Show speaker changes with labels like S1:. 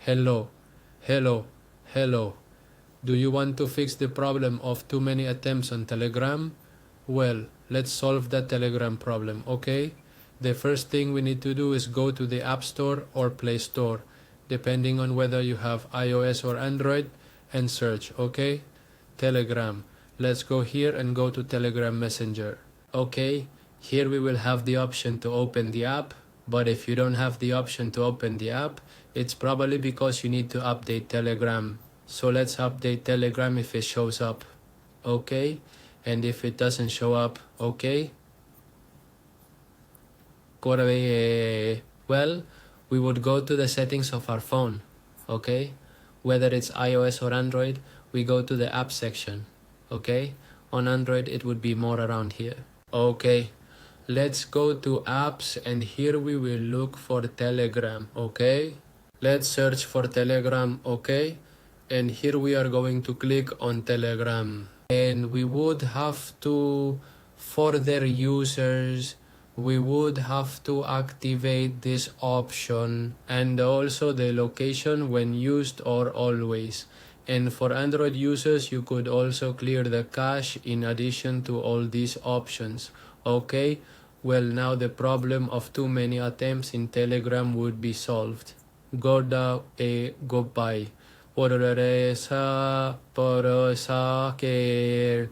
S1: Hello, hello, hello. Do you want to fix the problem of too many attempts on Telegram? Well, let's solve that Telegram problem, okay? The first thing we need to do is go to the App Store or Play Store, depending on whether you have iOS or Android, and search, okay? Telegram. Let's go here and go to Telegram Messenger. Okay, here we will have the option to open the app, but if you don't have the option to open the app, it's probably because you need to update Telegram. So let's update Telegram if it shows up. Okay, and if it doesn't show up, okay, well, we would go to the settings of our phone. Okay, whether it's iOS or Android, we go to the app section. Okay, on Android it would be more around here. Okay, let's go to apps and here we will look for Telegram. Okay, let's search for Telegram. Okay, and here we are going to click on Telegram, and we would have to, for their users, we would have to activate this option and also the location when used or always. And for Android users, you could also clear the cache in addition to all these options. Okay, well, now the problem of too many attempts in Telegram would be solved. Goodbye. Poresa, poresa, que